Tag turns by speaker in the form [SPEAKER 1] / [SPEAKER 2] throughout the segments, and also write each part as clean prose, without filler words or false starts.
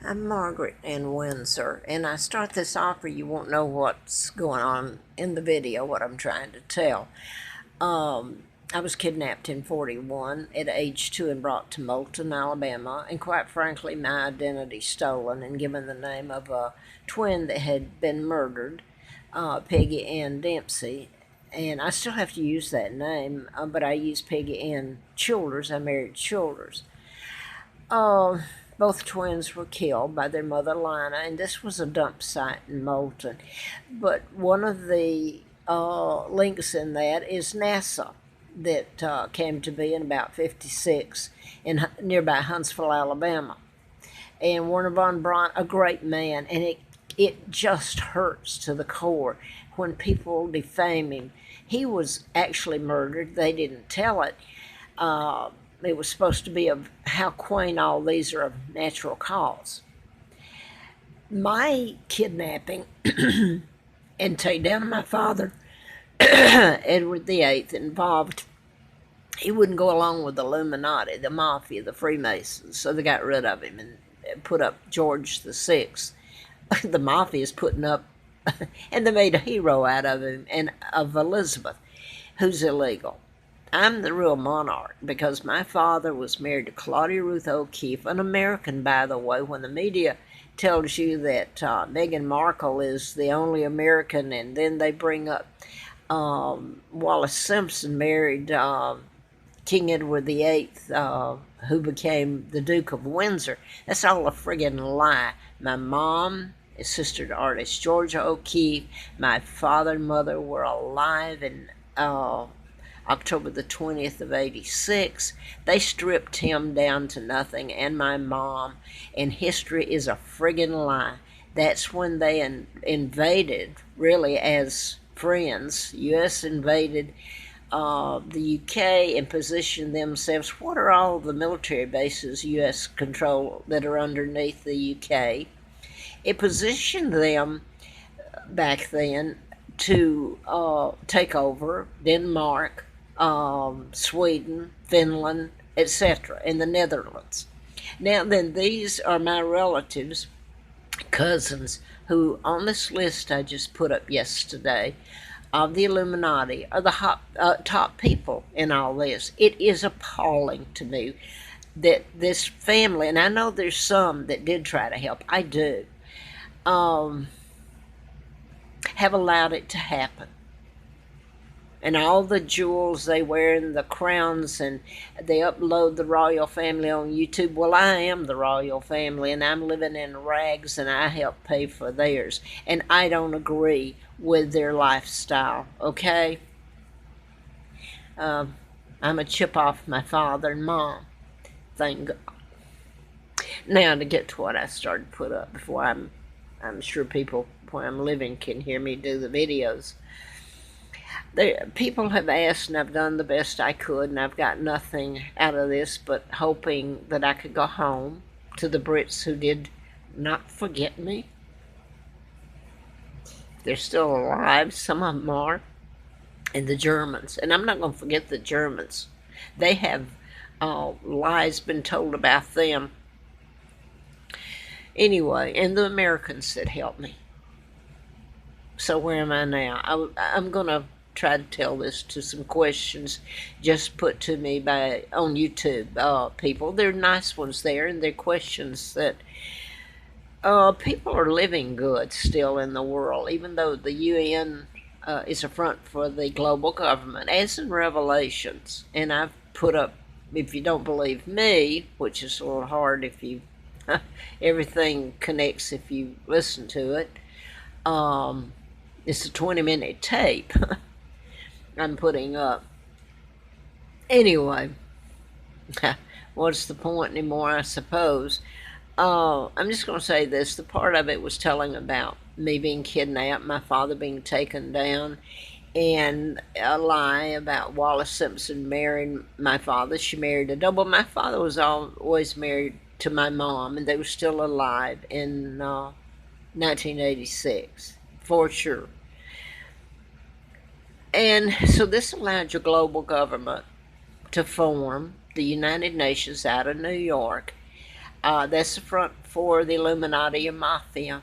[SPEAKER 1] I'm Margaret in Windsor, and I start this off or you won't know what's going on in the video, what I'm trying to tell. I was kidnapped in 41 at age 2 and brought to Moulton, Alabama, and quite frankly, my identity stolen and given the name of a twin that had been murdered, Peggy Ann Dempsey. And I still have to use that name, but I use Peggy Ann Childers. I married Childers. Uh, Both twins were killed by their mother, Lina, and this was a dump site in Moulton. But one of the links in that is NASA that came to be in about 56 in nearby Huntsville, Alabama. And Werner von Braun, a great man, and it just hurts to the core when people defame him. He was actually murdered. They didn't tell it. It was supposed to be of how quaint all these are of natural cause. My kidnapping and take down of my father, Edward VIII, involved, he wouldn't go along with the Illuminati, the Mafia, the Freemasons, so they got rid of him and put up George VI. The Mafia is putting up, and they made a hero out of him and of Elizabeth, who's illegal. I'm the real monarch because my father was married to Claudia Ruth O'Keefe, an American, by the way. When the media tells you that Meghan Markle is the only American, and then they bring up Wallace Simpson married King Edward VIII, who became the Duke of Windsor. That's all a friggin' lie. My mom is sister to artist Georgia O'Keeffe. My father and mother were alive in October the 20th of 86. They stripped him down to nothing, and my mom, and history is a friggin' lie. That's when they invaded, really as friends. U.S. invaded the U.K. and positioned themselves. What are all the military bases U.S. control that are underneath the U.K.? It positioned them back then to take over Denmark, Sweden, Finland, etc., and the Netherlands. Now then, these are my relatives, cousins, who on this list I just put up yesterday of the Illuminati are the top people in all this. It is appalling to me that this family, and I know there's some that did try to help, I do, have allowed it to happen. And all the jewels they wear and the crowns, and they upload the royal family on YouTube. Well, I am the royal family, and I'm living in rags, and I help pay for theirs. And I don't agree with their lifestyle, okay? I'm a chip off my father and mom, thank God. Now to get to what I started to put up before I'm sure people where I'm living can hear me do the videos. People have asked, and I've done the best I could, and I've got nothing out of this but hoping that I could go home to the Brits who did not forget me. They're still alive, some of them are, and the Germans. And I'm not going to forget the Germans. They have lies been told about them. Anyway, and the Americans that helped me. So where am I now? I'm going to try to tell this to some questions just put to me by on YouTube people. There are nice ones there, and they're questions that people are living good still in the world, even though the UN is a front for the global government, as in Revelations. And I've put up, if you don't believe me, which is a little hard if you, everything connects if you listen to it. It's a 20-minute tape I'm putting up. Anyway, what's the point anymore, I suppose? I'm just going to say this. The part of it was telling about me being kidnapped, my father being taken down, and a lie about Wallace Simpson marrying my father. She married a double. My father was always married to my mom, and they were still alive in 1986, for sure. And so this allowed your global government to form the United Nations out of New York. That's the front for the Illuminati and Mafia.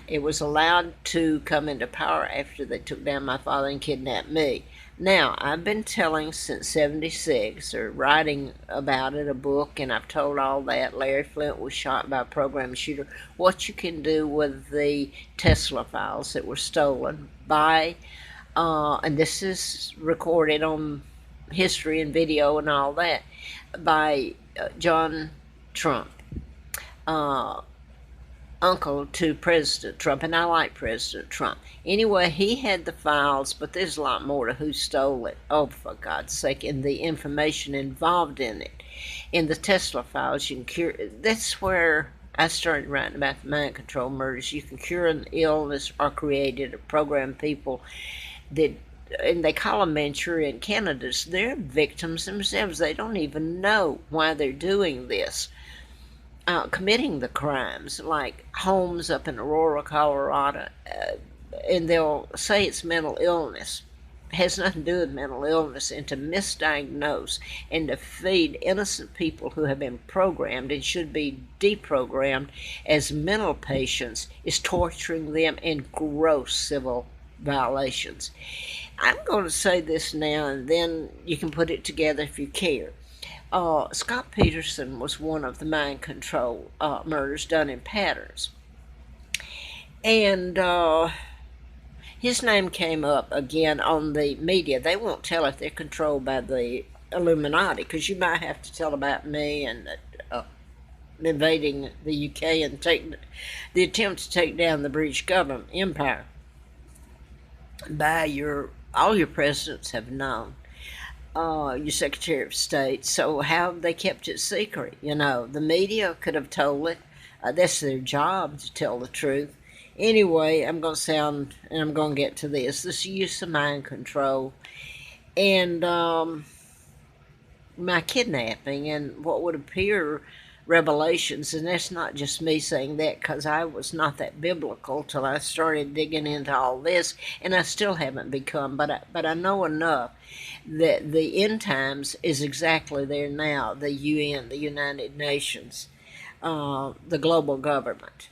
[SPEAKER 1] It was allowed to come into power after they took down my father and kidnapped me. Now, I've been telling since 76, or writing about it, a book, and I've told all that. Larry Flint was shot by a program shooter. What you can do with the Tesla files that were stolen by, and this is recorded on history and video and all that, by John Trump. Uncle to President Trump, and I like President Trump. Anyway, he had the files, but there's a lot more to who stole it. Oh, for God's sake, and the information involved in it. In the Tesla files, you can cure. That's where I started writing about the mind control murders. You can cure an illness or create it or program people that, and they call them Manchurian candidates. They're victims themselves. They don't even know why they're doing this. Committing the crimes, like Holmes up in Aurora, Colorado, and they'll say it's mental illness. It has nothing to do with mental illness, and to misdiagnose and to feed innocent people who have been programmed and should be deprogrammed as mental patients is torturing them in gross civil violations. I'm going to say this now, and then you can put it together if you care. Scott Peterson was one of the mind control murders done in patterns. And his name came up again on the media. They won't tell if they're controlled by the Illuminati, because you might have to tell about me and invading the UK and the attempt to take down the British government empire. All your presidents have known. Your Secretary of State. So how have they kept it secret? The media could have told it. That's their job, to tell the truth. Anyway, I'm going to get to this use of mind control and my kidnapping and what would appear revelations. And that's not just me saying that, because I was not that biblical till I started digging into all this, and I still haven't become, but I know enough that the end times is exactly there now. The UN, the United Nations, the global government.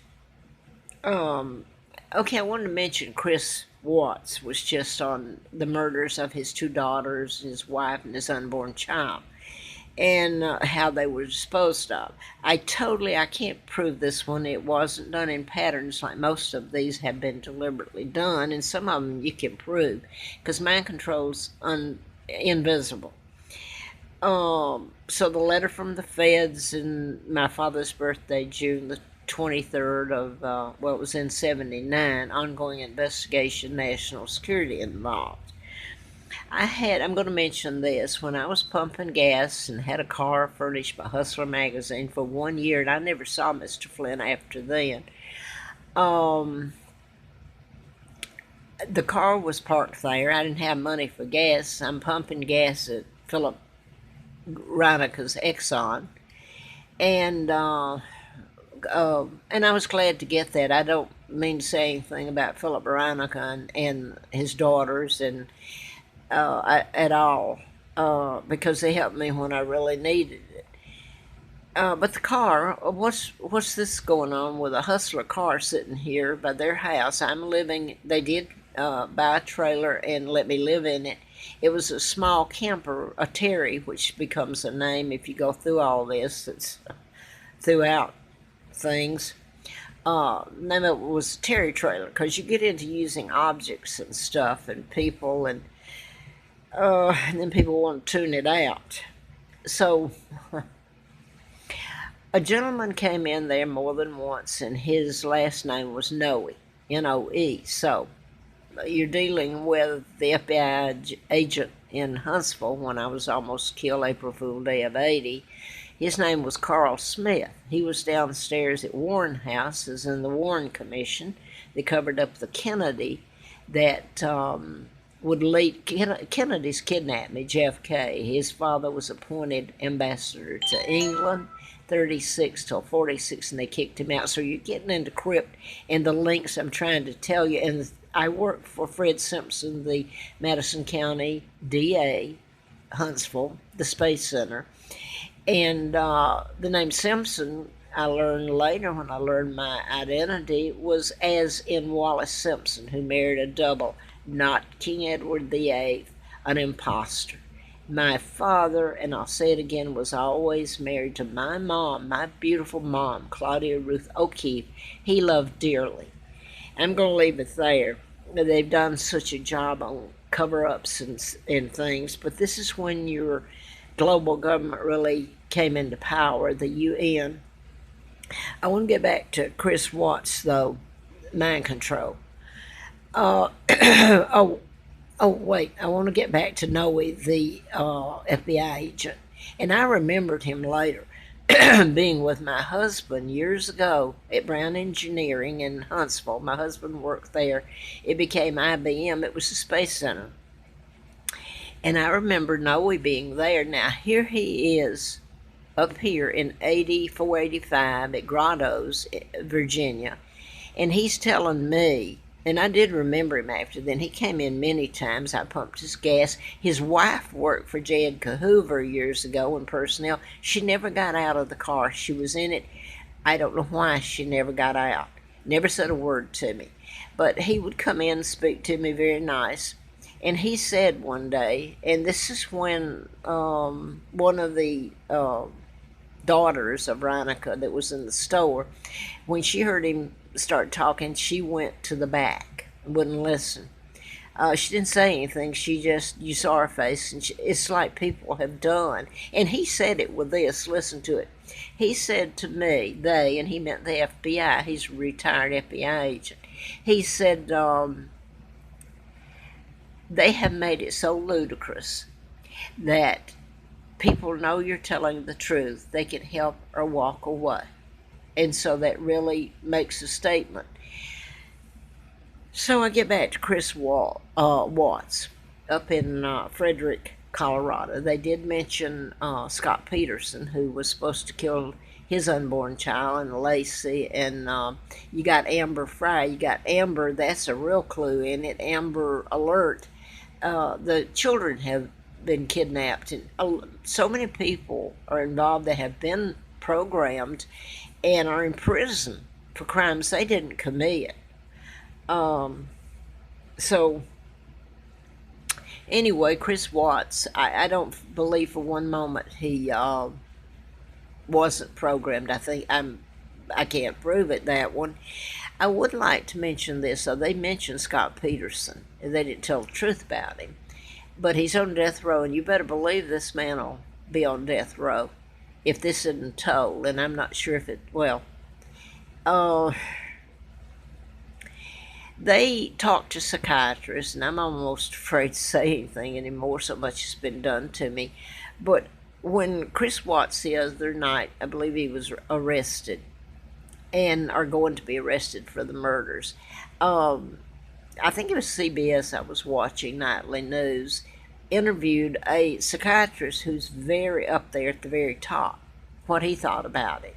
[SPEAKER 1] Okay, I wanted to mention Chris Watts was just on the murders of his 2 daughters, his wife, and his unborn child, and how they were disposed of. I can't prove this one. It wasn't done in patterns like most of these have been deliberately done, and some of them you can prove, because mind control's invisible. So the letter from the feds and my father's birthday, June the 23rd of, it was in 79, ongoing investigation, national security involved. I'm going to mention this. When I was pumping gas and had a car furnished by Hustler magazine for 1 year, and I never saw Mr. Flynn after then, the car was parked there. I didn't have money for gas. I'm pumping gas at Philip Reineke's Exxon, and I was glad to get that. I don't mean to say anything about Philip Reineke and his daughters and at all, because they helped me when I really needed it. But the car, what's this going on with a Hustler car sitting here by their house? They did buy a trailer and let me live in it. It was a small camper, a Terry, which becomes a name if you go through all this. It's throughout things. Name of it was Terry trailer, because you get into using objects and stuff and people, and then people want to tune it out. So a gentleman came in there more than once, and his last name was Noe, N-O-E. So you're dealing with the FBI agent in Huntsville when I was almost killed April Fool Day of 80. His name was Carl Smith. He was downstairs at Warren House, as in the Warren Commission. They covered up the Kennedy that would lead. Kennedy's kidnapped me, JFK. His father was appointed ambassador to England, 36 till 46, and they kicked him out. So you're getting into crypt and the links I'm trying to tell you. And I worked for Fred Simpson, the Madison County DA, Huntsville, the Space Center. And the name Simpson, I learned later when I learned my identity, was as in Wallace Simpson, who married a double, not King Edward VIII, an impostor. My father, and I'll say it again, was always married to my mom, my beautiful mom, Claudia Ruth O'Keefe. He loved dearly. I'm going to leave it there. They've done such a job on cover ups and things, but this is when your global government really came into power, the UN. I want to get back to Chris Watts, though, mind control. Uh, oh, wait, I want to get back to Noe, the FBI agent. And I remembered him later being with my husband years ago at Brown Engineering in Huntsville. My husband worked there. It became IBM, it was the Space Center. And I remember Noe being there. Now, here he is up here in 84, 85 at Grottoes, Virginia. And he's telling me, and I did remember him after then. He came in many times. I pumped his gas. His wife worked for J. Edgar Hoover years ago in personnel. She never got out of the car. She was in it. I don't know why she never got out. Never said a word to me. But he would come in and speak to me very nice. And he said one day, and this is when one of the daughters of Reinica that was in the store, when she heard him start talking, she went to the back and wouldn't listen. She didn't say anything. She just, you saw her face, and it's like people have done. And he said it with this, listen to it. He said to me, they, and he meant the FBI, he's a retired FBI agent. He said, they have made it so ludicrous that people know you're telling the truth. They can help or walk away. And so that really makes a statement. So I get back to Chris Watts up in Frederick, Colorado. They did mention Scott Peterson, who was supposed to kill his unborn child, and Lacey, and you got Amber Fry. You got Amber, that's a real clue in it. Amber Alert. The children have been kidnapped, and so many people are involved that have been programmed and are in prison for crimes they didn't commit. So anyway, Chris Watts, I don't believe for one moment he wasn't programmed. I can't prove it, that one. I would like to mention this. So they mentioned Scott Peterson. They didn't tell the truth about him. But he's on death row, and you better believe this man will be on death row if this isn't told. And I'm not sure if it, well, they talk to psychiatrists, and I'm almost afraid to say anything anymore, so much has been done to me. But when Chris Watts the other night, I believe he was arrested, and are going to be arrested for the murders. I think it was CBS I was watching, Nightly News, interviewed a psychiatrist who's very up there at the very top, what he thought about it.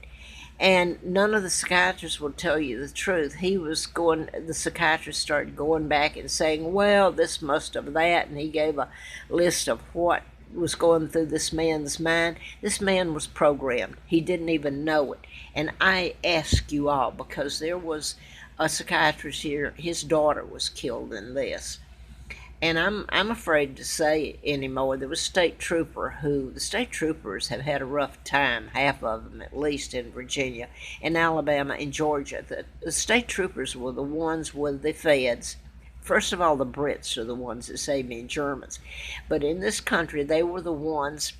[SPEAKER 1] And none of the psychiatrists will tell you the truth. The psychiatrist started going back and saying, well, this must have that, and he gave a list of what was going through this man's mind. This man was programmed. He didn't even know it. And I ask you all, because there was a psychiatrist here, his daughter was killed in this. And I'm afraid to say it anymore. There was a state trooper the state troopers have had a rough time, half of them at least, in Virginia, in Alabama, and Georgia. The state troopers were the ones with the feds. First of all, the Brits are the ones that saved me, and Germans. But in this country, they were the ones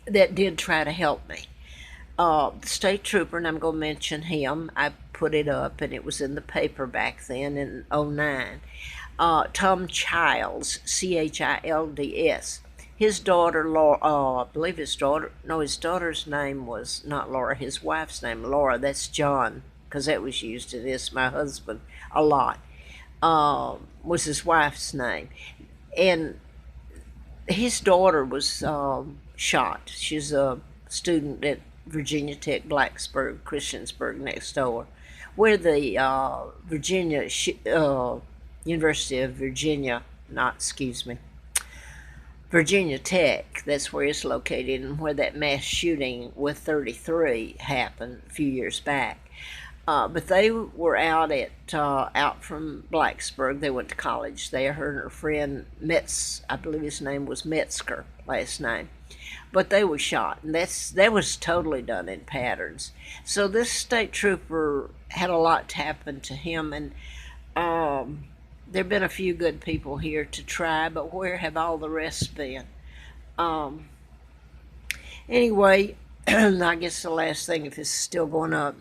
[SPEAKER 1] that did try to help me. The state trooper, and I'm going to mention him, I put it up, and it was in the paper back then in '09. Tom Childs, Childs. His daughter, Laura, I believe his daughter's name was not Laura, his wife's name, Laura, that's John, because that was used in this, my husband, a lot, was his wife's name. And his daughter was shot. She's a student at Virginia Tech, Blacksburg, Christiansburg, next door, where the University of Virginia, Virginia Tech, that's where it's located, and where that mass shooting with 33 happened a few years back. But they were out from Blacksburg. They went to college there. Her and her friend Metz, I believe his name was Metzger, last name. But they were shot, and that was totally done in patterns. So this state trooper had a lot to happen to him, and there've been a few good people here to try, but where have all the rest been? Um, anyway, I guess the last thing, if it's still going up,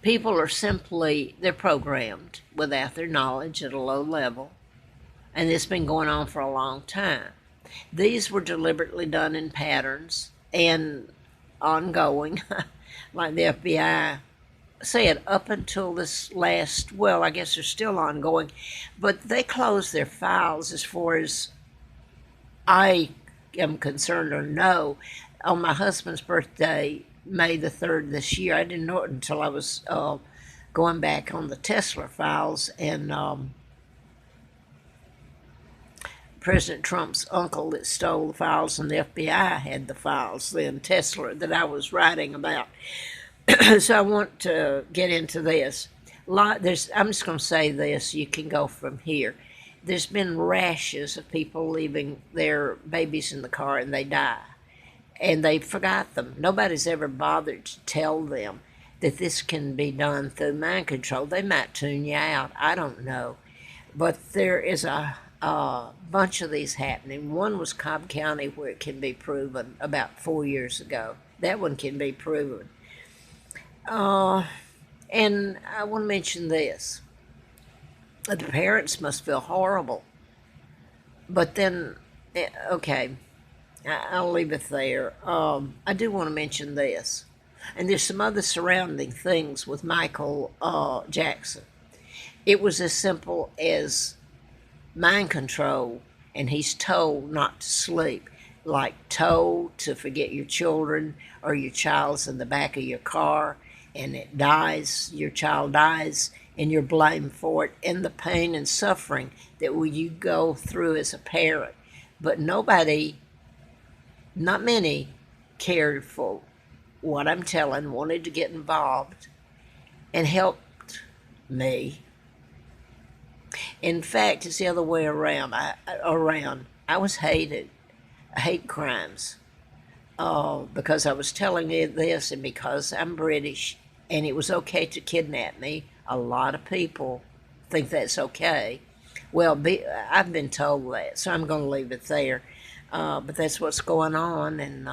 [SPEAKER 1] people are simply, they're programmed without their knowledge at a low level, and it's been going on for a long time. These were deliberately done in patterns and ongoing, like the FBI said, up until this last, well, I guess they're still ongoing, but they closed their files as far as I am concerned or know. On my husband's birthday, May the 3rd this year, I didn't know it until I was going back on the Tesla files, and President Trump's uncle that stole the files, and the FBI had the files then, Tesla, that I was writing about. So I want to get into this. I'm just going to say this. You can go from here. There's been rashes of people leaving their babies in the car and they die, and they forgot them. Nobody's ever bothered to tell them that this can be done through mind control. They might tune you out. I don't know, but there is a bunch of these happening. One was Cobb County, where it can be proven about 4 years ago. That one can be proven. And I want to mention this. The parents must feel horrible. But then, okay, I'll leave it there. I do want to mention this. And there's some other surrounding things with Michael Jackson. It was as simple as mind control, and he's told not to sleep, like told to forget your children, or your child's in the back of your car and it dies, your child dies, and you're blamed for it, and the pain and suffering that you go through as a parent. But nobody, not many, cared for what I'm telling, wanted to get involved and helped me. In fact, it's the other way around. I was hated. I hate crimes. Because I was telling you this, and because I'm British, and it was okay to kidnap me. A lot of people think that's okay. Well, I've been told that, so I'm going to leave it there. But that's what's going on, and